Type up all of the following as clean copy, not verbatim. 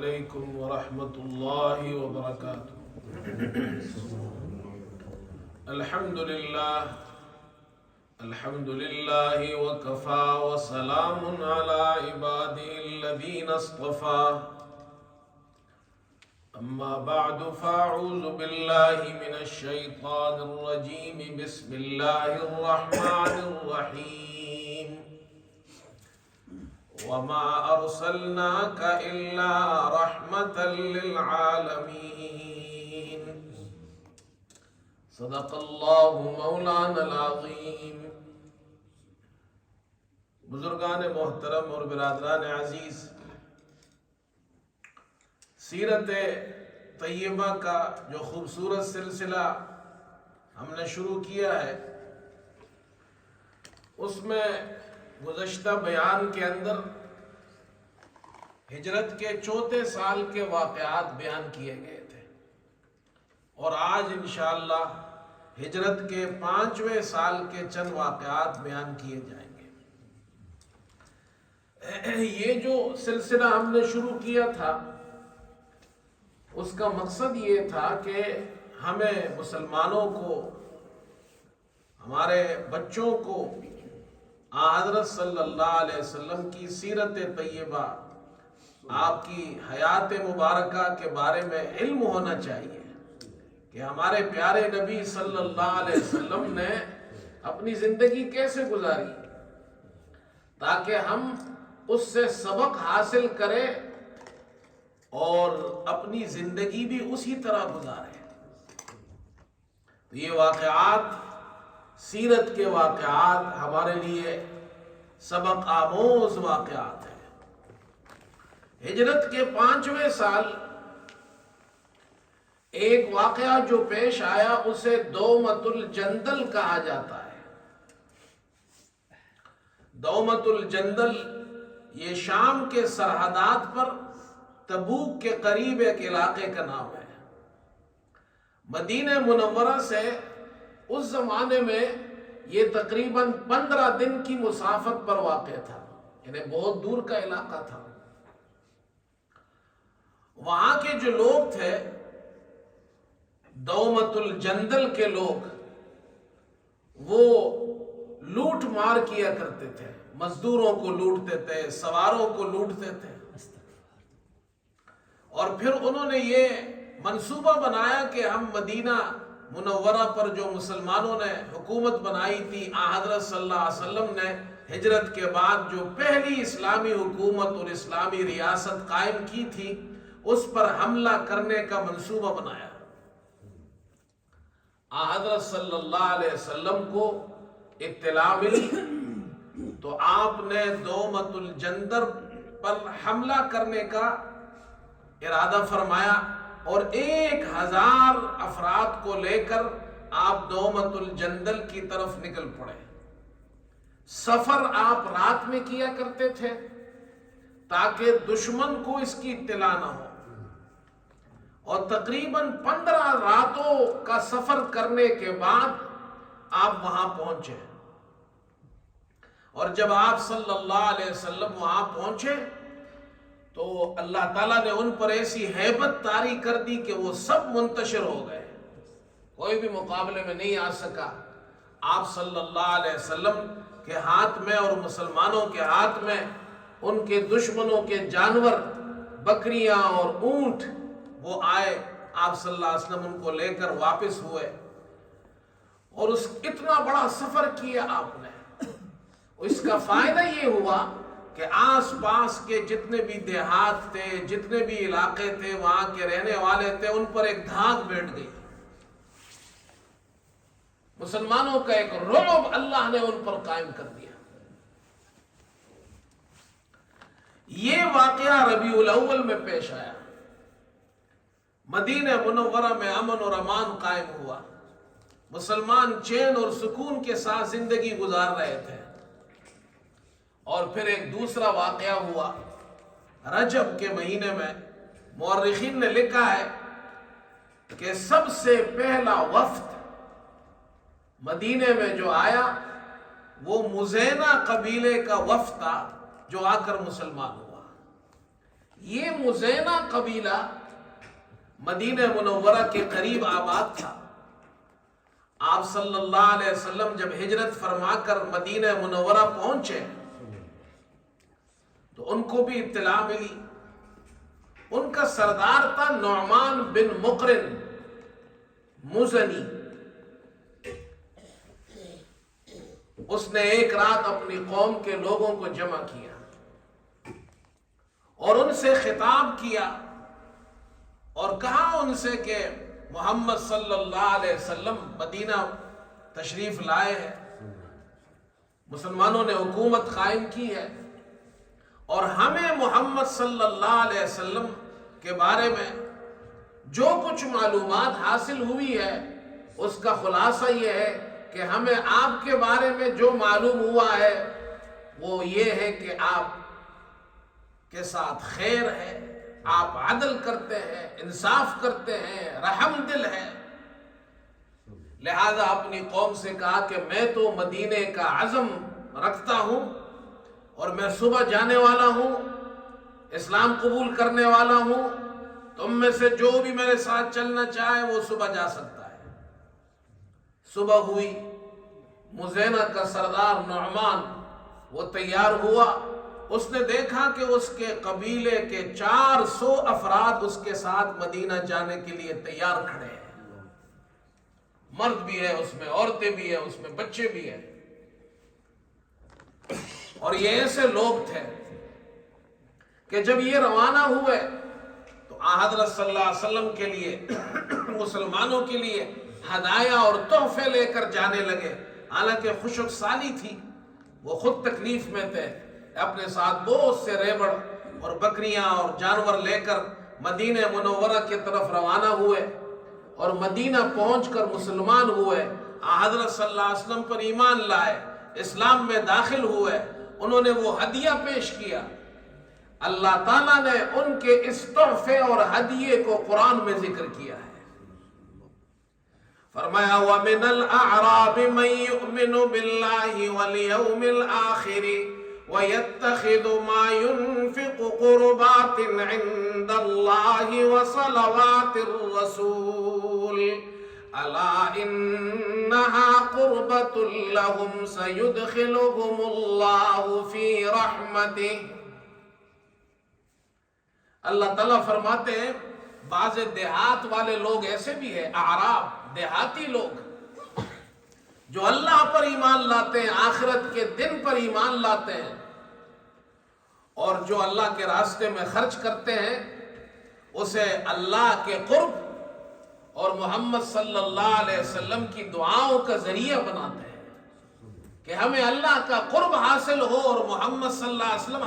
عليكم ورحمة الله وبركاته. الحمد لله وكفى وسلام على عباده الذين اصطفى. أما بعد فأعوذ بالله من الشيطان الرجيم. بسم الله الرحمن الرحيم. وما أرسلناك إلا رحمة للعالمين. صدق الله مولانا العظيم. بزرگان محترم اور برادران عزیز، سیرت طیبہ کا جو خوبصورت سلسلہ ہم نے شروع کیا ہے، اس میں گزشتہ بیان کے اندر ہجرت کے 34 سال کے واقعات بیان کیے گئے تھے، اور آج انشاءاللہ ہجرت کے 5ویں سال کے چند واقعات بیان کیے جائیں گے۔ یہ جو سلسلہ ہم نے شروع کیا تھا، اس کا مقصد یہ تھا کہ ہمیں مسلمانوں کو، ہمارے بچوں کو حضرت صلی اللہ علیہ وسلم کی سیرت طیبہ، آپ کی حیات مبارکہ کے بارے میں علم ہونا چاہیے کہ ہمارے پیارے نبی صلی اللہ علیہ وسلم نے اپنی زندگی کیسے گزاری، تاکہ ہم اس سے سبق حاصل کریں اور اپنی زندگی بھی اسی طرح گزاریں۔ تو یہ واقعات، سیرت کے واقعات ہمارے لیے سبق آموز واقعات ہیں۔ ہجرت کے 5ویں سال ایک واقعہ جو پیش آیا، اسے دومۃ الجندل کہا جاتا ہے۔ دومۃ الجندل یہ شام کے سرحدات پر تبوک کے قریب ایک علاقے کا نام ہے۔ مدینہ منورہ سے اس زمانے میں یہ تقریباً 15 دن کی مسافت پر واقع تھا، یعنی بہت دور کا علاقہ تھا۔ وہاں کے جو لوگ تھے، دومۃ الجندل کے لوگ، وہ لوٹ مار کیا کرتے تھے، مزدوروں کو لوٹتے تھے، سواروں کو لوٹتے تھے، اور پھر انہوں نے یہ منصوبہ بنایا کہ ہم مدینہ منورہ پر جو مسلمانوں نے حکومت بنائی تھی، حضرت صلی اللہ علیہ وسلم نے ہجرت کے بعد جو پہلی اسلامی حکومت اور اسلامی ریاست قائم کی تھی، اس پر حملہ کرنے کا منصوبہ بنایا۔ حضرت صلی اللہ علیہ وسلم کو اطلاع ملی تو آپ نے دومۃ الجندل پر حملہ کرنے کا ارادہ فرمایا، اور 1000 افراد کو لے کر آپ دومۃ الجندل کی طرف نکل پڑے۔ سفر آپ رات میں کیا کرتے تھے تاکہ دشمن کو اس کی اطلاع نہ ہو، اور تقریباً 15 راتوں کا سفر کرنے کے بعد آپ وہاں پہنچے، اور جب آپ صلی اللہ علیہ وسلم وہاں پہنچے تو اللہ تعالیٰ نے ان پر ایسی ہیبت طاری کر دی کہ وہ سب منتشر ہو گئے، کوئی بھی مقابلے میں نہیں آ سکا۔ آپ صلی اللہ علیہ وسلم کے ہاتھ میں اور مسلمانوں کے ہاتھ میں ان کے دشمنوں کے جانور، بکریاں اور اونٹ، وہ آئے۔ آپ صلی اللہ علیہ وسلم ان کو لے کر واپس ہوئے، اور اتنا بڑا سفر کیا آپ نے۔ اس کا فائدہ یہ ہوا کہ آس پاس کے جتنے بھی دیہات تھے، جتنے بھی علاقے تھے، وہاں کے رہنے والے تھے، ان پر ایک دھاک بیٹھ گئی۔ مسلمانوں کا ایک رعب اللہ نے ان پر قائم کر دیا۔ یہ واقعہ ربیع الاول میں پیش آیا۔ مدینہ منورہ میں امن اور امان قائم ہوا، مسلمان چین اور سکون کے ساتھ زندگی گزار رہے تھے۔ اور پھر ایک دوسرا واقعہ ہوا رجب کے مہینے میں۔ مورخین نے لکھا ہے کہ سب سے پہلا وفد مدینے میں جو آیا وہ مزینہ قبیلے کا وفد تھا جو آ کر مسلمان ہوا۔ یہ مزینہ قبیلہ مدینہ منورہ کے قریب آباد تھا. آپ صلی اللہ علیہ وسلم جب ہجرت فرما کر مدینہ منورہ پہنچے تو ان کو بھی اطلاع ملی. ان کا سردار تھا نعمان بن مقرن مزنی. اس نے ایک رات اپنی قوم کے لوگوں کو جمع کیا اور ان سے خطاب کیا اور کہا ان سے کہ محمد صلی اللہ علیہ وسلم مدینہ تشریف لائے ہیں, مسلمانوں نے حکومت قائم کی ہے اور ہمیں محمد صلی اللہ علیہ وسلم کے بارے میں جو کچھ معلومات حاصل ہوئی ہے اس کا خلاصہ یہ ہے کہ ہمیں آپ کے بارے میں جو معلوم ہوا ہے وہ یہ ہے کہ آپ کے ساتھ خیر ہے, آپ عدل کرتے ہیں, انصاف کرتے ہیں, رحم دل ہے. لہذا اپنی قوم سے کہا کہ میں تو مدینے کا عزم رکھتا ہوں اور میں صبح جانے والا ہوں, اسلام قبول کرنے والا ہوں. تم میں سے جو بھی میرے ساتھ چلنا چاہے وہ صبح جا سکتا ہے. صبح ہوئی, مزینہ کا سردار نعمان وہ تیار ہوا. اس نے دیکھا کہ اس کے قبیلے کے 400 افراد اس کے ساتھ مدینہ جانے کے لیے تیار کھڑے ہیں. مرد بھی ہے اس میں, عورتیں بھی ہیں اس میں, بچے بھی ہیں. اور یہ ایسے لوگ تھے کہ جب یہ روانہ ہوئے تو حضرت صلی اللہ علیہ وسلم کے لیے مسلمانوں کے لیے ہدایہ اور تحفے لے کر جانے لگے. حالانکہ خشک سالی تھی, وہ خود تکلیف میں تھے, اپنے ساتھ بہت سے ریوڑ اور بکریاں اور جانور لے کر مدینہ منورہ کی طرف روانہ ہوئے اور مدینہ پہنچ کر مسلمان ہوئے. حضرت صلی اللہ علیہ وسلم پر ایمان لائے, اسلام میں داخل ہوئے. انہوں نے وہ ہدیہ پیش کیا. اللہ تعالیٰ نے ان کے اس تحفے اور ہدیے کو قرآن میں ذکر کیا ہے. فرمایا وَمِنَ الْأَعْرَابِ مَن يُؤْمِنُ بِاللَّهِ وَالْيَوْمِ الْآخِرِ وَيَتَّخِذُ مَا يُنْفِقُ قُرُبَاتٍ عِنْدَ اللَّهِ وَصَلَوَاتِ الرَّسُولِ أَلَا إِنَّهَا قُرْبَةٌ لَهُمْ سَيُدْخِلُهُمُ اللَّهُ فِي رَحْمَتِهِ. اللہ تعالیٰ فرماتے ہیں بعض دیہات والے لوگ ایسے بھی ہیں, اعراب دیہاتی لوگ جو اللہ پر ایمان لاتے ہیں, آخرت کے دن پر ایمان لاتے ہیں اور جو اللہ کے راستے میں خرچ کرتے ہیں اسے اللہ کے قرب اور محمد صلی اللہ علیہ وسلم کی دعاؤں کا ذریعہ بناتے ہیں کہ ہمیں اللہ کا قرب حاصل ہو اور محمد صلی اللہ علیہ وسلم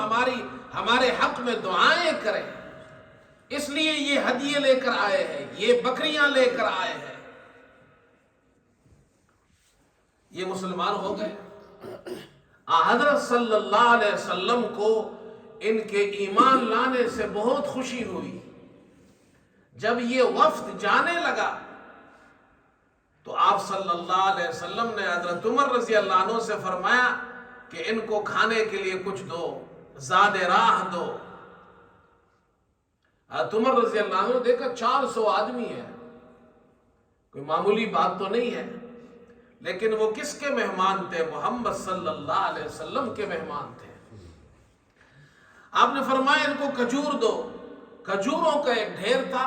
ہمارے حق میں دعائیں کریں. اس لیے یہ ہدیے لے کر آئے ہیں, یہ بکریاں لے کر آئے ہیں. یہ مسلمان ہو گئے. حضرت صلی اللہ علیہ وسلم کو ان کے ایمان لانے سے بہت خوشی ہوئی. جب یہ وفد جانے لگا تو آپ صلی اللہ علیہ وسلم نے حضرت عمر رضی اللہ عنہ سے فرمایا کہ ان کو کھانے کے لیے کچھ دو, زاد راہ دو. حضرت عمر رضی اللہ عنہ نے دیکھا 400 آدمی ہیں, کوئی معمولی بات تو نہیں ہے, لیکن وہ کس کے مہمان تھے؟ محمد صلی اللہ علیہ وسلم کے مہمان تھے. آپ نے فرمایا ان کو کھجور دو. کھجوروں کا ایک ڈھیر تھا,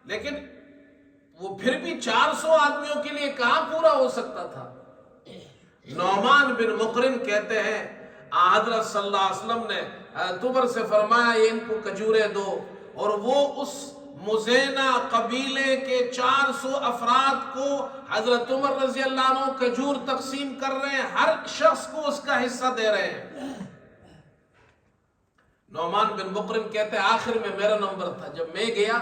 لیکن وہ پھر بھی 400 آدمیوں کے لیے کہاں پورا ہو سکتا تھا. نعمان بن مقرن کہتے ہیں حضرت صلی اللہ علیہ وسلم نے عمر سے فرمایا یہ ان کو کھجوریں دو, اور وہ اس مزینہ قبیلے کے 400 افراد کو حضرت عمر رضی اللہ عنہ کھجور تقسیم کر رہے ہیں, ہر شخص کو اس کا حصہ دے رہے ہیں. نعمان بن مقرن کہتے ہیں آخر میں میرا نمبر تھا. جب میں گیا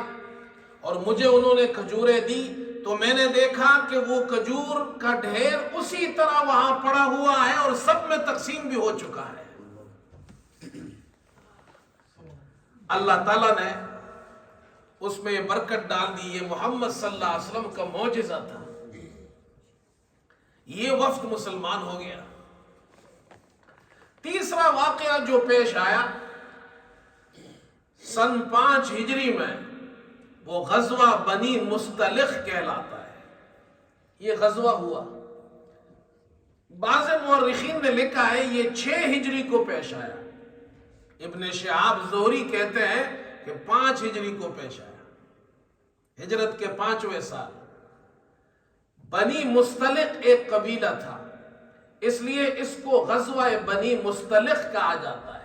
اور مجھے انہوں نے کھجوریں دی تو میں نے دیکھا کہ وہ کھجور کا ڈھیر اسی طرح وہاں پڑا ہوا ہے اور سب میں تقسیم بھی ہو چکا ہے. اللہ تعالیٰ نے اس میں برکت ڈال دی. یہ محمد صلی اللہ علیہ وسلم کا معجزہ تھا. یہ وفد مسلمان ہو گیا. تیسرا واقعہ جو پیش آیا, سن 5 ہجری میں وہ غزوہ بنی مستلق کہلاتا ہے. یہ غزوہ ہوا. بعض مورخین نے لکھا ہے یہ 6 ہجری کو پیش آیا. ابن شہاب زہری کہتے ہیں کہ 5 ہجری کو پیش آیا، ہجرت کے 5ویں سال. بنی مستلق ایک قبیلہ تھا، اس لیے اس کو غزوہ بنی مستلق کہا جاتا ہے،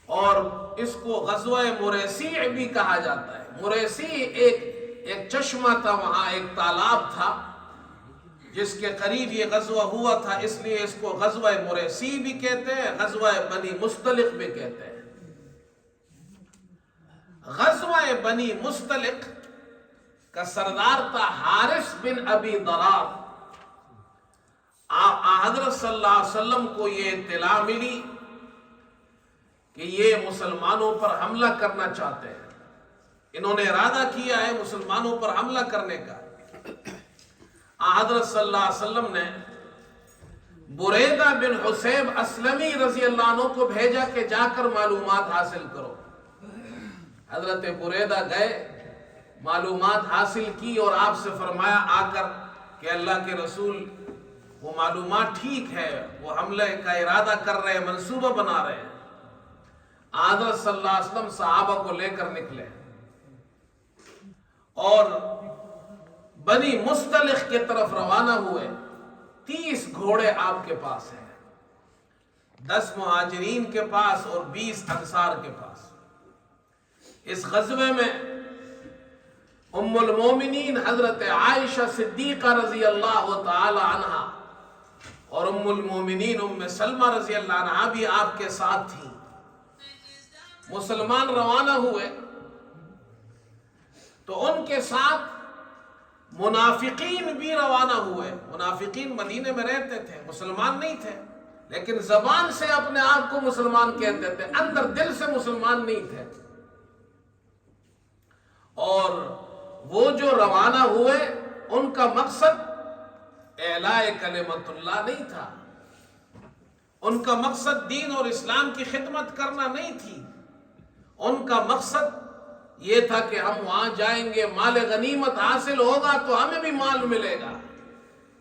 اور اس کو غزوہ مریسیع بھی کہا جاتا ہے. مریسیع ایک چشمہ تھا، وہاں ایک تالاب تھا جس کے قریب یہ غزوہ ہوا تھا، اس لیے اس کو غزوہ مریسیع بھی کہتے ہیں، غزوہ بنی مستلق بھی کہتے ہیں. غزوہ بنی مستلق کا سردار تھا حارث بن ابی ضرار. حضرت صلی اللہ علیہ وسلم کو یہ اطلاع ملی کہ یہ مسلمانوں پر حملہ کرنا چاہتے ہیں، انہوں نے ارادہ کیا ہے مسلمانوں پر حملہ کرنے کا. حضرت صلی اللہ علیہ وسلم نے بریدہ بن حسیب اسلمی رضی اللہ عنہ کو بھیجا کہ جا کر معلومات حاصل کرو. حضرت بریدہ گئے، معلومات حاصل کی اور آپ سے فرمایا آ کر کہ اللہ کے رسول وہ معلومات ٹھیک ہے، وہ حملے کا ارادہ کر رہے ہیں، منصوبہ بنا رہے ہیں. حضرت صلی اللہ علیہ وسلم صحابہ کو لے کر نکلے اور بنی مستلق کی طرف روانہ ہوئے. 30 گھوڑے آپ کے پاس ہیں، 10 مہاجرین کے پاس اور 20 انصار کے پاس. اس غزوے میں ام المومنین حضرت عائشہ صدیقہ رضی اللہ تعالی عنہا اور ام المومنین ام سلمہ رضی اللہ عنہا بھی آپ کے ساتھ تھیں. مسلمان روانہ ہوئے تو ان کے ساتھ منافقین بھی روانہ ہوئے. منافقین مدینے میں رہتے تھے، مسلمان نہیں تھے، لیکن زبان سے اپنے آپ کو مسلمان کہتے تھے، اندر دل سے مسلمان نہیں تھے. اور وہ جو روانہ ہوئے ان کا مقصد اعلاء کلمت اللہ نہیں تھا، ان کا مقصد دین اور اسلام کی خدمت کرنا نہیں تھی. ان کا مقصد یہ تھا کہ ہم وہاں جائیں گے، مال غنیمت حاصل ہوگا تو ہمیں بھی مال ملے گا.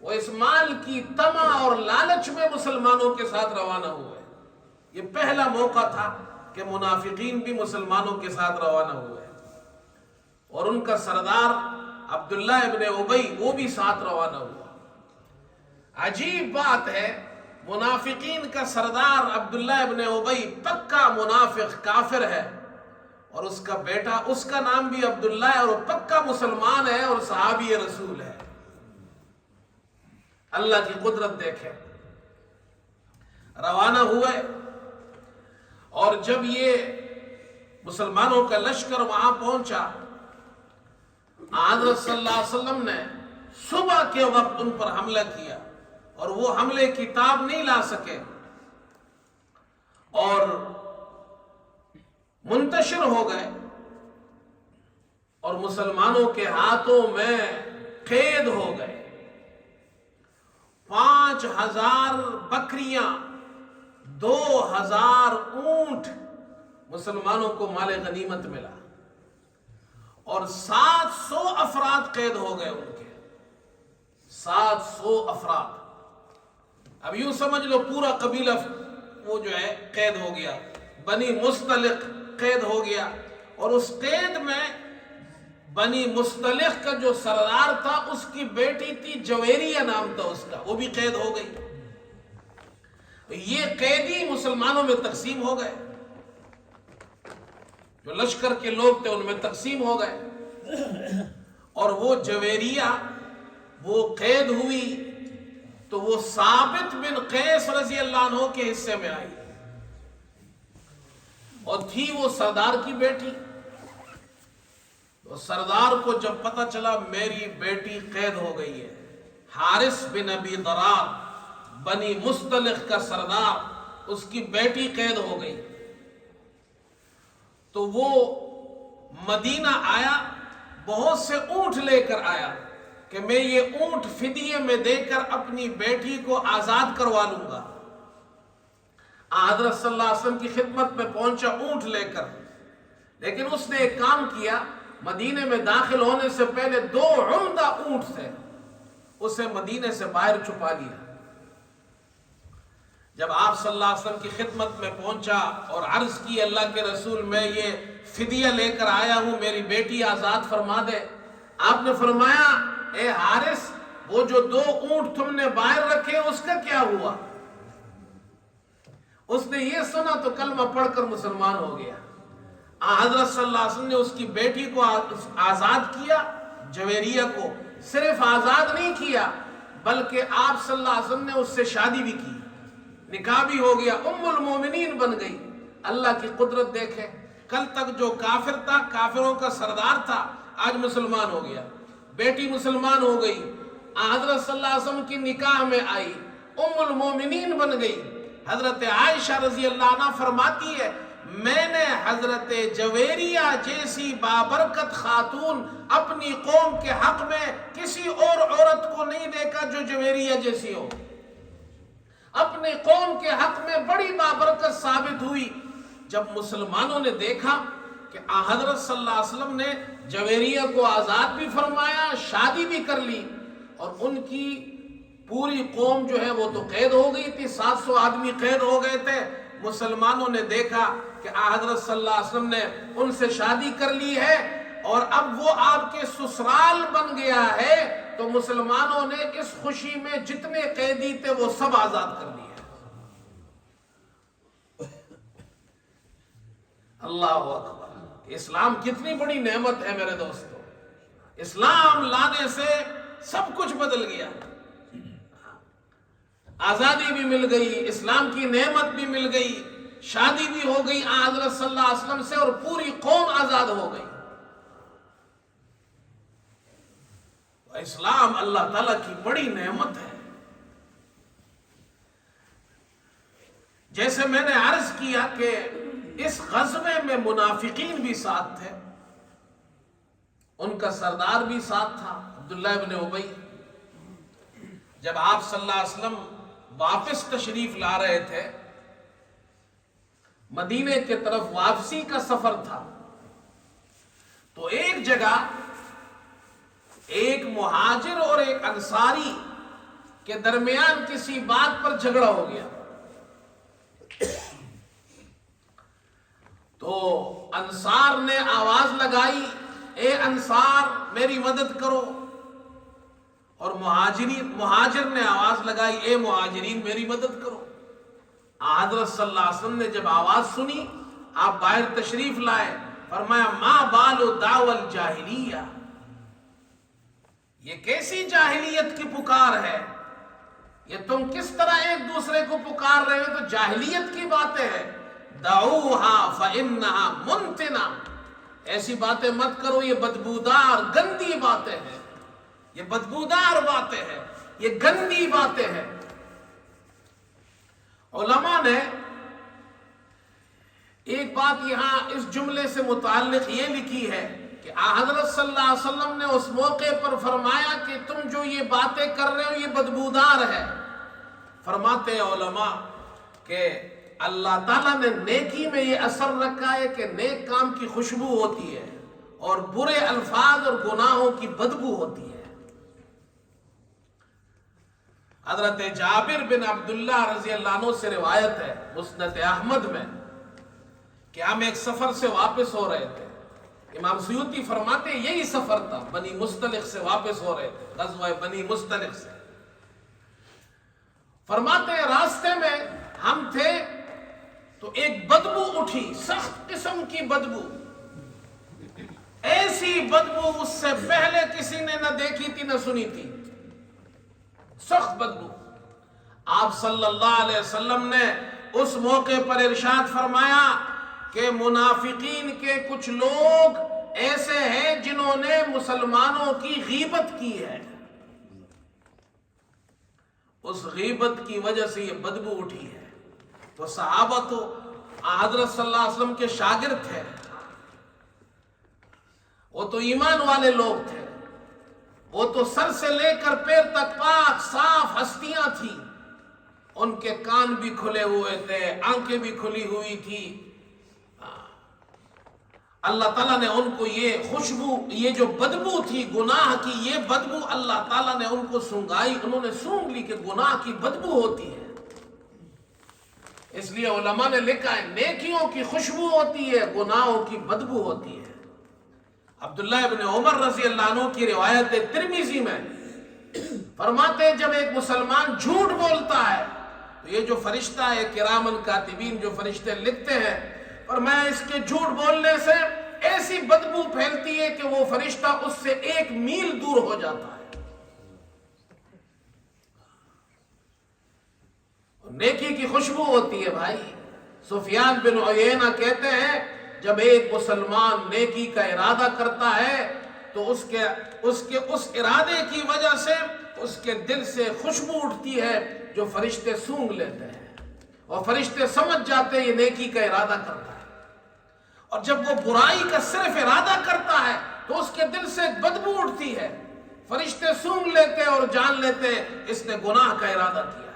وہ اس مال کی طمع اور لالچ میں مسلمانوں کے ساتھ روانہ ہوئے. یہ پہلا موقع تھا کہ منافقین بھی مسلمانوں کے ساتھ روانہ ہوئے، اور ان کا سردار عبداللہ ابن ابی وہ بھی ساتھ روانہ ہوا. عجیب بات ہے، منافقین کا سردار عبداللہ ابن ابی پکا منافق کافر ہے، اور اس کا بیٹا اس کا نام بھی عبداللہ ہے اور پکا مسلمان ہے اور صحابی رسول ہے. اللہ کی قدرت دیکھیں. روانہ ہوئے، اور جب یہ مسلمانوں کا لشکر وہاں پہنچا، حضرت صلی اللہ علیہ وسلم نے صبح کے وقت ان پر حملہ کیا، اور وہ حملے کی تاب نہیں لا سکے اور منتشر ہو گئے، اور مسلمانوں کے ہاتھوں میں قید ہو گئے. 5000 بکریاں، 2000 اونٹ مسلمانوں کو مال غنیمت ملا، اور 700 افراد قید ہو گئے ان کے. 700 افراد. اب یوں سمجھ لو پورا قبیلہ وہ جو ہے قید ہو گیا. بنی مستلق قید ہو گیا، اور اس قید میں بنی مستلق کا جو سردار تھا اس کی بیٹی تھی جویریہ نام تھا اس کا، وہ بھی قید ہو گئی. یہ قیدی مسلمانوں میں تقسیم ہو گئے، جو لشکر کے لوگ تھے ان میں تقسیم ہو گئے. اور وہ جویریہ وہ قید ہوئی تو وہ ثابت بن قیس رضی اللہ عنہ کے حصے میں آئی، اور تھی وہ سردار کی بیٹی. تو سردار کو جب پتہ چلا میری بیٹی قید ہو گئی ہے، حارث بن ابی ضرار بنی مستلق کا سردار، اس کی بیٹی قید ہو گئی، تو وہ مدینہ آیا، بہت سے اونٹ لے کر آیا کہ میں یہ اونٹ فدیے میں دے کر اپنی بیٹی کو آزاد کروا لوں گا. حضرت صلی اللہ علیہ وسلم کی خدمت میں پہنچا اونٹ لے کر. لیکن اس نے ایک کام کیا، مدینے میں داخل ہونے سے پہلے 2 عمدہ اونٹ تھے، اسے مدینے سے باہر چھپا لیا۔ جب آپ صلی اللہ علیہ وسلم کی خدمت میں پہنچا اور عرض کی اللہ کے رسول میں یہ فدیہ لے کر آیا ہوں، میری بیٹی آزاد فرما دے، آپ نے فرمایا اے حارث وہ جو 2 اونٹ تم نے باہر رکھے اس کا کیا ہوا؟ اس نے یہ سنا تو کلمہ پڑھ کر مسلمان ہو گیا۔ حضرت صلی اللہ علیہ وسلم نے اس کی بیٹی کو آزاد کیا، جویریہ کو صرف آزاد نہیں کیا بلکہ آپ صلی اللہ علیہ وسلم نے اس سے شادی بھی کی، نکاح بھی ہو گیا، ام المومنین بن گئی۔ اللہ کی قدرت دیکھے، کل تک جو کافر تھا، کافروں کا سردار تھا، آج مسلمان ہو گیا، بیٹی مسلمان ہو گئی، حضرت صلی اللہ علیہ وسلم کی نکاح میں آئی، ام المومنین بن گئی۔ حضرت عائشہ رضی اللہ عنہ فرماتی ہے میں نے حضرت جویریہ جیسی بابرکت خاتون اپنی قوم کے حق میں کسی اور عورت کو نہیں دیکھا جو جویریہ جیسی ہو۔ اپنے قوم کے حق میں بڑی بابرکت ثابت ہوئی۔ جب مسلمانوں نے دیکھا کہ حضرت صلی اللہ علیہ وسلم نے جویریہ کو آزاد بھی فرمایا، شادی بھی کر لی، اور ان کی پوری قوم جو ہے وہ تو قید ہو گئی تھی، 700 آدمی قید ہو گئے تھے، مسلمانوں نے دیکھا کہ حضرت صلی اللہ علیہ وسلم نے ان سے شادی کر لی ہے اور اب وہ آپ کے سسرال بن گیا ہے، تو مسلمانوں نے اس خوشی میں جتنے قیدی تھے وہ سب آزاد کر دیے۔ اللہ اکبر! اسلام کتنی بڑی نعمت ہے میرے دوستو، اسلام لانے سے سب کچھ بدل گیا، آزادی بھی مل گئی، اسلام کی نعمت بھی مل گئی، شادی بھی ہو گئی حضرت صلی اللہ علیہ وسلم سے، اور پوری قوم آزاد ہو گئی۔ اسلام اللہ تعالیٰ کی بڑی نعمت ہے۔ جیسے میں نے عرض کیا کہ اس غزوے میں منافقین بھی ساتھ تھے، ان کا سردار بھی ساتھ تھا عبداللہ ابن ابی۔ جب آپ صلی اللہ علیہ وسلم واپس تشریف لا رہے تھے، مدینے کے طرف واپسی کا سفر تھا، تو ایک جگہ ایک مہاجر اور ایک انصاری کے درمیان کسی بات پر جھگڑا ہو گیا۔ تو انصار نے آواز لگائی اے انصار میری مدد کرو، اور مہاجر نے آواز لگائی اے مہاجرین میری مدد کرو۔ حضرت صلی اللہ علیہ وسلم نے جب آواز سنی، آپ باہر تشریف لائے، فرمایا ما بال دعوی الجاہلیہ، یہ کیسی جاہلیت کی پکار ہے، یہ تم کس طرح ایک دوسرے کو پکار رہے ہو، تو جاہلیت کی باتیں ہیں، دعوہا فانہا منتنا، ایسی باتیں مت کرو، یہ بدبودار گندی باتیں ہیں، یہ بدبودار باتیں ہیں، یہ گندی باتیں ہیں۔ علماء نے ایک بات یہاں اس جملے سے متعلق یہ لکھی ہے کہ حضرت صلی اللہ علیہ وسلم نے اس موقع پر فرمایا کہ تم جو یہ باتیں کر رہے ہو یہ بدبودار ہے۔ فرماتے ہیں علماء کہ اللہ تعالیٰ نے نیکی میں یہ اثر رکھا ہے کہ نیک کام کی خوشبو ہوتی ہے اور برے الفاظ اور گناہوں کی بدبو ہوتی ہے۔ حضرت جابر بن عبداللہ رضی اللہ عنہ سے روایت ہے مسند احمد میں کہ ہم ایک سفر سے واپس ہو رہے تھے، امام سیوطی فرماتے ہیں یہی سفر تھا، بنی مستلق سے واپس ہو رہے تھے، غزوہ بنی مستلق سے۔ فرماتے ہیں راستے میں ہم تھے تو ایک بدبو اٹھی، سخت قسم کی بدبو، ایسی بدبو اس سے پہلے کسی نے نہ دیکھی تھی نہ سنی تھی، سخت بدبو۔ آپ صلی اللہ علیہ وسلم نے اس موقع پر ارشاد فرمایا کہ منافقین کے کچھ لوگ ایسے ہیں جنہوں نے مسلمانوں کی غیبت کی ہے، اس غیبت کی وجہ سے یہ بدبو اٹھی ہے۔ تو صحابہ تو حضرت صلی اللہ علیہ وسلم کے شاگرد تھے، وہ تو ایمان والے لوگ تھے، وہ تو سر سے لے کر پیر تک پاک صاف ہستیاں تھیں، ان کے کان بھی کھلے ہوئے تھے، آنکھیں بھی کھلی ہوئی تھی۔ اللہ تعالیٰ نے ان کو یہ خوشبو، یہ جو بدبو تھی گناہ کی، یہ بدبو اللہ تعالیٰ نے ان کو سونگائی، انہوں نے سونگ لی کہ گناہ کی بدبو ہوتی ہے۔ اس لیے علماء نے لکھا ہے نیکیوں کی خوشبو ہوتی ہے، گناہوں کی بدبو ہوتی ہے۔ عبداللہ ابن عمر رضی اللہ عنہ کی روایت ترمذی میں فرماتے ہیں جب ایک مسلمان جھوٹ بولتا ہے تو یہ جو فرشتہ ہے کرامن کاتبین، جو فرشتے لکھتے ہیں، اور میں اس کے جھوٹ بولنے سے ایسی بدبو پھیلتی ہے کہ وہ فرشتہ اس سے 1 میل دور ہو جاتا ہے۔ نیکی کی خوشبو ہوتی ہے بھائی۔ سفیان بن عیینہ کہتے ہیں جب ایک مسلمان نیکی کا ارادہ کرتا ہے تو اس کے ارادے کی وجہ سے اس کے دل سے خوشبو اٹھتی ہے جو فرشتے سونگ لیتے ہیں، اور فرشتے سمجھ جاتے ہیں یہ نیکی کا ارادہ کرتا ہے۔ اور جب وہ برائی کا صرف ارادہ کرتا ہے تو اس کے دل سے ایک بدبو اٹھتی ہے، فرشتے سونگ لیتے ہیں اور جان لیتے ہیں اس نے گناہ کا ارادہ کیا ہے۔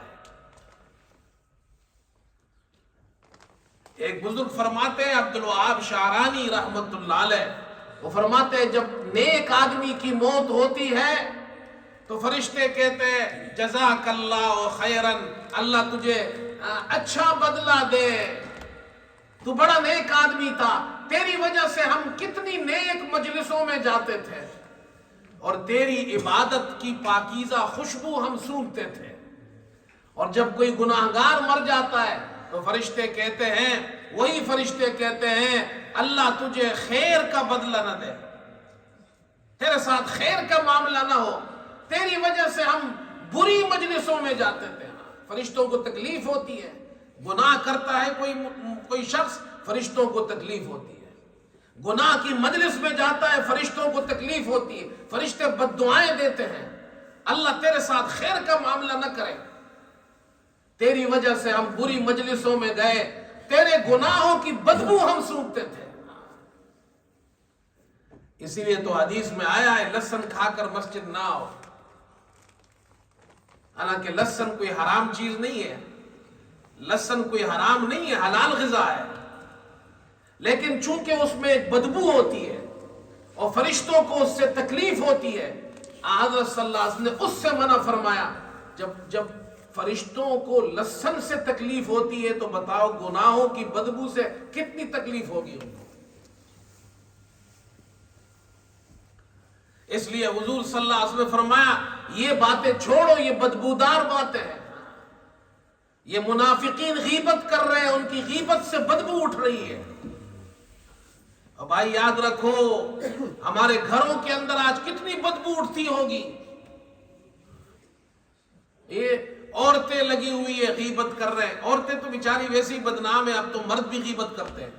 ایک بزرگ فرماتے ہیں عبد الوہاب شعرانی رحمت اللہ علیہ، وہ فرماتے ہیں جب نیک آدمی کی موت ہوتی ہے تو فرشتے کہتے ہیں جزاک اللہ خیرن، اللہ تجھے اچھا بدلہ دے، تو بڑا نیک آدمی تھا، تیری وجہ سے ہم کتنی نیک مجلسوں میں جاتے تھے اور تیری عبادت کی پاکیزہ خوشبو ہم سونگتے تھے۔ اور جب کوئی گناہگار مر جاتا ہے تو فرشتے کہتے ہیں، وہی فرشتے کہتے ہیں اللہ تجھے خیر کا بدلہ نہ دے، تیرے ساتھ خیر کا معاملہ نہ ہو، تیری وجہ سے ہم بری مجلسوں میں جاتے تھے۔ فرشتوں کو تکلیف ہوتی ہے، گناہ کرتا ہے کوئی شخص، فرشتوں کو تکلیف ہوتی ہے، گناہ کی مجلس میں جاتا ہے فرشتوں کو تکلیف ہوتی ہے، فرشتے بد دعائیں دیتے ہیں اللہ تیرے ساتھ خیر کا معاملہ نہ کرے، تیری وجہ سے ہم بری مجلسوں میں گئے، تیرے گناہوں کی بدبو ہم سونگتے تھے۔ اسی لیے تو حدیث میں آیا ہے لہسن کھا کر مسجد نہ آؤ، حالانکہ لہسن کوئی حرام چیز نہیں ہے، لہسن کوئی حرام نہیں ہے، حلال غذا ہے، لیکن چونکہ اس میں ایک بدبو ہوتی ہے اور فرشتوں کو اس سے تکلیف ہوتی ہے، حضرت صلی اللہ علیہ وسلم نے اس سے منع فرمایا۔ جب فرشتوں کو لہسن سے تکلیف ہوتی ہے تو بتاؤ گناہوں کی بدبو سے کتنی تکلیف ہوگی ان کو۔ اس لیے حضور صلی اللہ علیہ وسلم نے فرمایا یہ باتیں چھوڑو، یہ بدبودار باتیں ہیں، یہ منافقین غیبت کر رہے ہیں، ان کی غیبت سے بدبو اٹھ رہی ہے۔ اور بھائی یاد رکھو ہمارے گھروں کے اندر آج کتنی بدبو اٹھتی ہوگی، یہ عورتیں لگی ہوئی ہے غیبت کر رہے ہیں، عورتیں تو بیچاری ویسی بدنام ہیں، اب تو مرد بھی غیبت کرتے ہیں،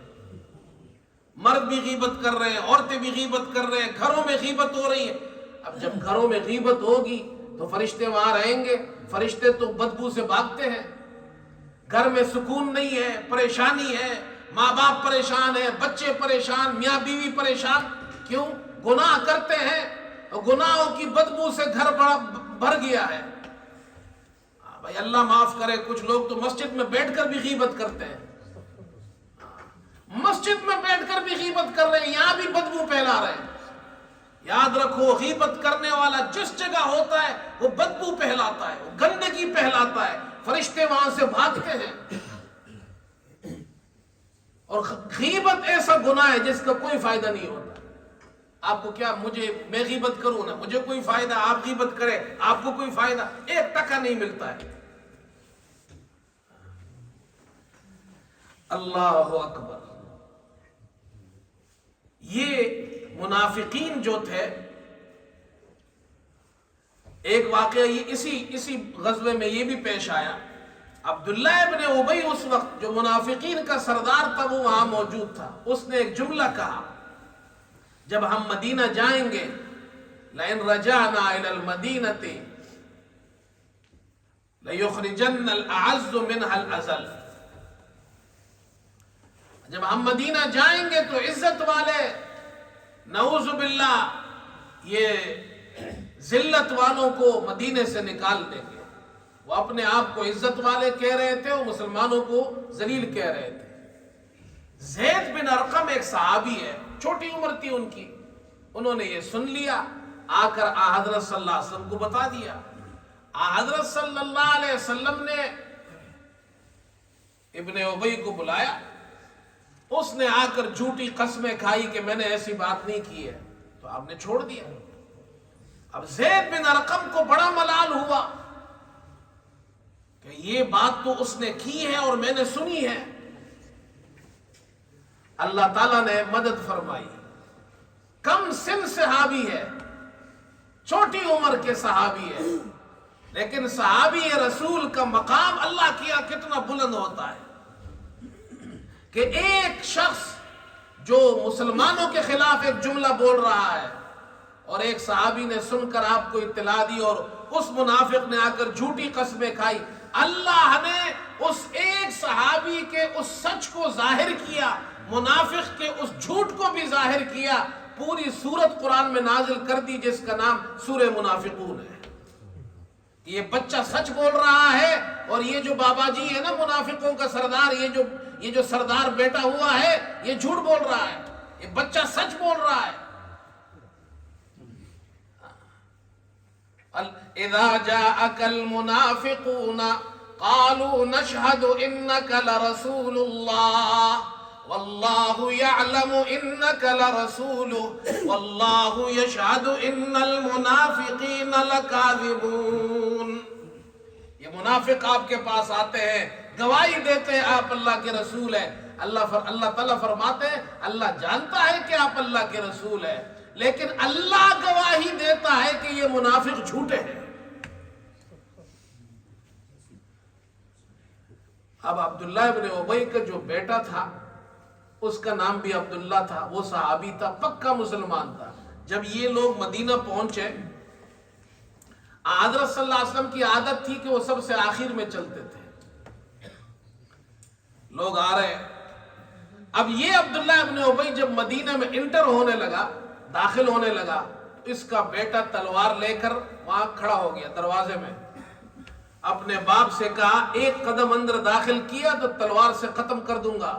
مرد بھی غیبت کر رہے ہیں، عورتیں بھی غیبت کر رہے ہیں، گھروں میں غیبت ہو رہی ہے۔ اب جب گھروں میں غیبت ہوگی تو فرشتے وہاں رہیں گے، فرشتے تو بدبو سے بھاگتے ہیں، گھر میں سکون نہیں ہے، پریشانی ہے، ماں باپ پریشان ہیں، بچے پریشان، میاں بیوی پریشان، کیوں؟ گناہ کرتے ہیں اور گناہوں کی بدبو سے گھر بھر گیا ہے۔ بھائی اللہ معاف کرے، کچھ لوگ تو مسجد میں بیٹھ کر بھی غیبت کرتے ہیں، مسجد میں بیٹھ کر بھی غیبت کر رہے ہیں، یہاں بھی بدبو پھیلا رہے ہیں۔ یاد رکھو غیبت کرنے والا جس جگہ ہوتا ہے وہ بدبو پھیلاتا ہے، وہ گندگی پھیلاتا ہے، فرشتے وہاں سے بھاگتے ہیں۔ اور غیبت ایسا گناہ ہے جس کا کوئی فائدہ نہیں ہوتا۔ آپ کو کیا، میں غیبت کروں نا، مجھے کوئی فائدہ، آپ غیبت کریں آپ کو کوئی فائدہ، 1 ٹکا نہیں ملتا ہے۔ اللہ اکبر۔ یہ منافقین جو تھے، ایک واقعہ یہ اسی غزوے میں یہ بھی پیش آیا، عبداللہ ابن ابی اس وقت جو منافقین کا سردار تھا وہ وہاں موجود تھا، اس نے ایک جملہ کہا جب ہم مدینہ جائیں گے، لَإِن رَجَعْنَا إِلَى الْمَدِينَةِ لَيُخْرِجَنَّ الْأَعَزُّ مِنْهَا الْأَذَلَّ، جب ہم مدینہ جائیں گے تو عزت والے نعوذ باللہ یہ ذلت والوں کو مدینے سے نکال دیں گے۔ وہ اپنے آپ کو عزت والے کہہ رہے تھے، وہ مسلمانوں کو ذلیل کہہ رہے تھے۔ زید بن ارقم ایک صحابی ہے، چھوٹی عمر تھی ان کی. انہوں نے یہ سن لیا, آ کر حضرت صلی اللہ علیہ وسلم کو بتا دیا. حضرت صلی اللہ علیہ وسلم نے ابن ابی کو بلایا. اس نے آ کر جھوٹی قسمیں کھائی کہ میں نے ایسی بات نہیں کی ہے, تو آپ نے چھوڑ دیا. اب زید بن ارقم کو بڑا ملال ہوا کہ یہ بات تو اس نے کی ہے اور میں نے سنی ہے. اللہ تعالیٰ نے مدد فرمائی. کم سن صحابی ہے, چھوٹی عمر کے صحابی ہے, لیکن صحابی رسول کا مقام اللہ کیا کتنا بلند ہوتا ہے کہ ایک شخص جو مسلمانوں کے خلاف ایک جملہ بول رہا ہے اور ایک صحابی نے سن کر آپ کو اطلاع دی اور اس منافق نے آ کر جھوٹی قسمیں کھائی. اللہ نے اس ایک صحابی کے اس سچ کو ظاہر کیا, منافق کے اس جھوٹ کو بھی ظاہر کیا. پوری سورت قرآن میں نازل کر دی جس کا نام سورہ منافقون ہے. یہ بچہ سچ بول رہا ہے اور یہ جو بابا جی ہے نا منافقوں کا سردار, یہ جو سردار بیٹا ہوا ہے یہ جھوٹ بول رہا ہے. یہ بچہ سچ بول رہا ہے. اذا جاءك المنافقون قالوا نشهد انك لرسول الله والله يعلم انك لرسوله والله يشهد ان المنافقين لكاذبون. یہ منافق آپ کے پاس آتے ہیں, گواہی دیتے ہیں آپ اللہ کے رسول ہیں. اللہ تعالیٰ فرماتے ہیں اللہ جانتا ہے کہ آپ اللہ کے رسول ہیں, لیکن اللہ گواہی دیتا ہے کہ یہ منافق جھوٹے ہیں. اب عبداللہ ابن ابی کا جو بیٹا تھا اس کا نام بھی عبداللہ تھا, وہ صحابی تھا, پکا مسلمان تھا. جب یہ لوگ مدینہ پہنچے, حضرت صلی اللہ علیہ وسلم کی عادت تھی کہ وہ سب سے آخر میں چلتے تھے. لوگ آ رہے ہیں. اب یہ عبداللہ ابن ابی جب مدینہ میں انٹر ہونے لگا, داخل ہونے لگا, اس کا بیٹا تلوار لے کر وہاں کھڑا ہو گیا دروازے میں. اپنے باپ سے کہا ایک قدم اندر داخل کیا تو تلوار سے ختم کر دوں گا.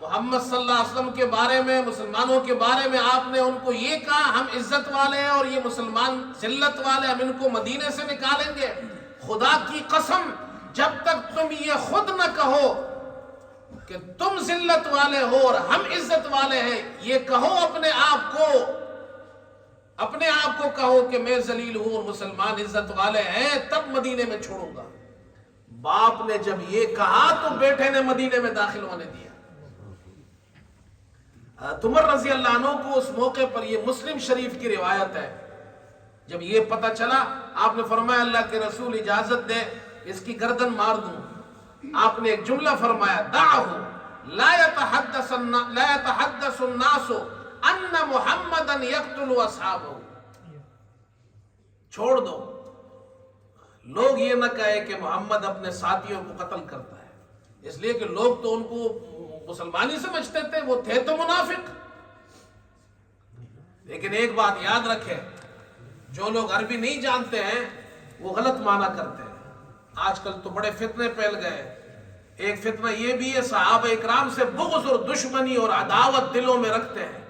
محمد صلی اللہ علیہ وسلم کے بارے میں, مسلمانوں کے بارے میں آپ نے ان کو یہ کہا ہم عزت والے ہیں اور یہ مسلمان ذلت والے, ہم ان کو مدینے سے نکالیں گے. خدا کی قسم جب تک تم یہ خود نہ کہو کہ تم ذلت والے ہو اور ہم عزت والے ہیں, یہ کہو اپنے آپ کو کہو کہ میں ذلیل ہوں اور مسلمان عزت والے ہیں, تب مدینے میں چھوڑوں گا. باپ نے جب یہ کہا تو بیٹے نے مدینے میں داخل ہونے دیا. عمر رضی اللہ عنہ کو اس موقع پر, یہ مسلم شریف کی روایت ہے, جب یہ پتہ چلا آپ نے فرمایا اللہ کے رسول اجازت دے اس کی گردن مار دوں. آپ نے ایک جملہ فرمایا دعہ لا يتحدث الناس ان محمدا يقتل اصحابه, چھوڑ دو, لوگ یہ نہ کہے کہ محمد اپنے ساتھیوں کو قتل کرتا ہے. اس لیے کہ لوگ تو ان کو مسلمانی سمجھتے تھے, وہ تھے تو منافق. لیکن ایک بات یاد رکھے, جو لوگ عربی نہیں جانتے ہیں وہ غلط معنی کرتے ہیں. آج کل تو بڑے فتنے پھیل گئے. ایک فتنہ یہ بھی ہے صحابہ اکرام سے بغض اور دشمنی اور عداوت دلوں میں رکھتے ہیں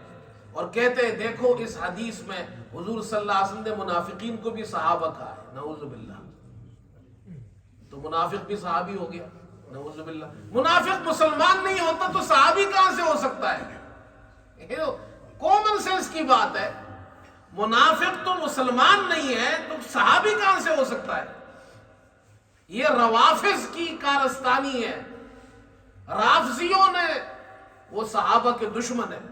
اور کہتے ہیں دیکھو اس حدیث میں حضور صلی اللہ علیہ وسلم نے منافقین کو بھی صحابہ کہا ہے. نعوذ باللہ, تو منافق بھی صحابی ہو گیا. نعوذ باللہ, منافق مسلمان نہیں ہوتا تو صحابی کہاں سے ہو سکتا ہے؟ کامن سینس کی بات ہے. منافق تو مسلمان نہیں ہے تو صحابی کہاں سے ہو سکتا ہے؟ یہ روافض کی کارستانی ہے. رافضیوں نے, وہ صحابہ کے دشمن ہیں,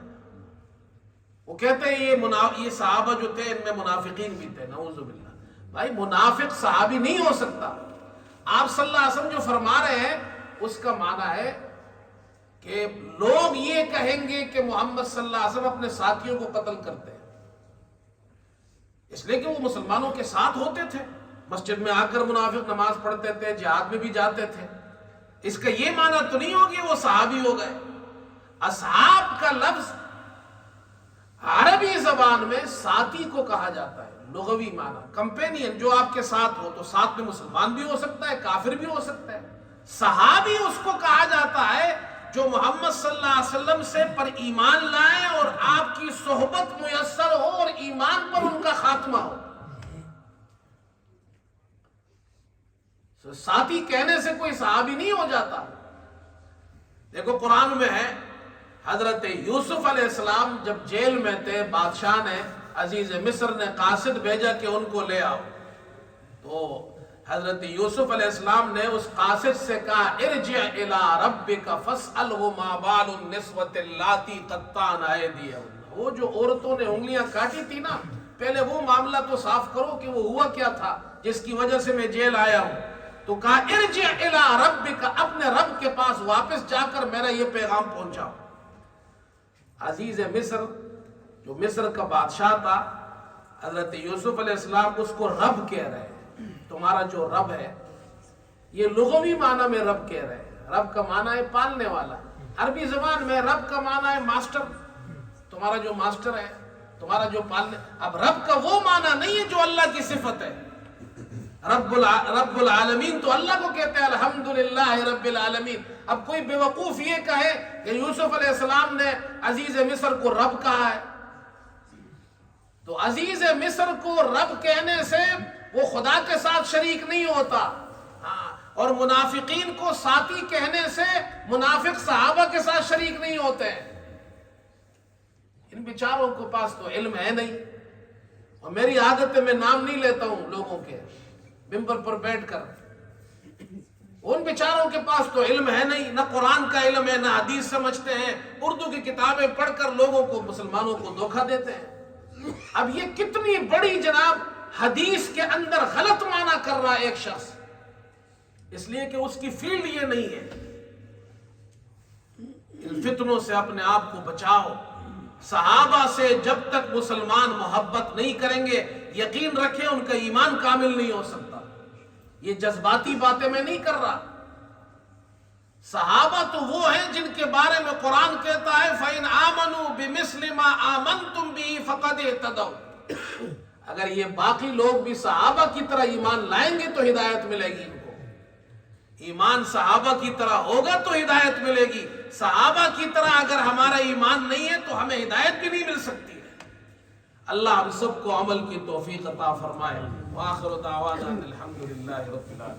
وہ کہتے ہیں یہ صحابہ جو تھے ان میں منافقین بھی تھے. نعوذ باللہ. بھائی منافق صحابی نہیں ہو سکتا. آپ صلی اللہ علیہ وسلم جو فرما رہے ہیں اس کا معنی ہے کہ لوگ یہ کہیں گے کہ محمد صلی اللہ علیہ وسلم اپنے ساتھیوں کو قتل کرتے ہیں, اس لیے کہ وہ مسلمانوں کے ساتھ ہوتے تھے, مسجد میں آ کر منافق نماز پڑھتے تھے, جہاد میں بھی جاتے تھے. اس کا یہ معنی تو نہیں ہوگی وہ صحابی ہو گئے. اصحاب کا لفظ عربی زبان میں ساتھی کو کہا جاتا ہے, لغوی معنی کمپینین, جو آپ کے ساتھ ہو. تو ساتھ میں مسلمان بھی ہو سکتا ہے, کافر بھی ہو سکتا ہے. صحابی اس کو کہا جاتا ہے جو محمد صلی اللہ علیہ وسلم سے پر ایمان لائے اور آپ کی صحبت میسر ہو اور ایمان پر ان کا خاتمہ ہو. ساتھی کہنے سے کوئی صحابی نہیں ہو جاتا. دیکھو قرآن میں ہے حضرت یوسف علیہ السلام جب جیل میں تھے، بادشاہ نے عزیز مصر نے قاصد بھیجا کہ ان کو لے آؤ، تو حضرت یوسف علیہ السلام نے اس قاصد سے کہا ارجع الی ربک فاسألہ ما بال النسوۃ اللاتی قطعن ایدیہن. وہ جو عورتوں نے انگلیاں کاٹی تھی نا، پہلے وہ معاملہ تو صاف کرو کہ وہ ہوا کیا تھا جس کی وجہ سے میں جیل آیا ہوں. تو کہا ارجع الی ربک، اپنے رب کے پاس واپس جا کر میرا یہ پیغام پہنچاؤ. عزیز مصر جو مصر کا بادشاہ تھا، حضرت یوسف علیہ السلام اس کو رب کہہ رہے ہیں. تمہارا جو رب ہے، یہ لغوی معنی میں رب کہہ رہے ہیں. رب کا معنی ہے پالنے والا. عربی زبان میں رب کا معنی ہے ماسٹر. تمہارا جو ماسٹر ہے، تمہارا جو پالنے. اب رب کا وہ معنی نہیں ہے جو اللہ کی صفت ہے. رب العالمین تو اللہ کو کہتے ہیں الحمدللہ رب العالمین. اب کوئی بیوقوف یہ کہے کہ یوسف علیہ السلام نے عزیز مصر کو رب کہا ہے، تو عزیز مصر کو رب کہنے سے وہ خدا کے ساتھ شریک نہیں ہوتا. اور منافقین کو ساتھی کہنے سے منافق صحابہ کے ساتھ شریک نہیں ہوتے. ان بیچاروں کے پاس تو علم ہے نہیں. اور میری عادت ہے میں نام نہیں لیتا ہوں لوگوں کے ممبر پر بیٹھ کر. ان بیچاروں کے پاس تو علم ہے نہیں، نہ قرآن کا علم ہے، نہ حدیث سمجھتے ہیں. اردو کی کتابیں پڑھ کر لوگوں کو، مسلمانوں کو دھوکہ دیتے ہیں. اب یہ کتنی بڑی جناب حدیث کے اندر غلط معنی کر رہا ہے ایک شخص، اس لیے کہ اس کی فیلڈ یہ نہیں ہے. ان فتنوں سے اپنے آپ کو بچاؤ. صحابہ سے جب تک مسلمان محبت نہیں کریں گے، یقین رکھیں ان کا ایمان کامل نہیں ہو سکتا. یہ جذباتی باتیں میں نہیں کر رہا. صحابہ تو وہ ہیں جن کے بارے میں قرآن کہتا ہے فَإِنْ آمَنُوا بِمِثْلِ مَا آمَنْتُمْ بِهِ فَقَدْ اهْتَدَوْا. اگر یہ باقی لوگ بھی صحابہ کی طرح ایمان لائیں گے تو ہدایت ملے گی. ان کو ایمان صحابہ کی طرح ہوگا تو ہدایت ملے گی. صحابہ کی طرح اگر ہمارا ایمان نہیں ہے تو ہمیں ہدایت بھی نہیں مل سکتی. اللہ ہم سب کو عمل کی توفیق عطا فرمائے. وآخر دعوانا الحمدللہ رب العالمین.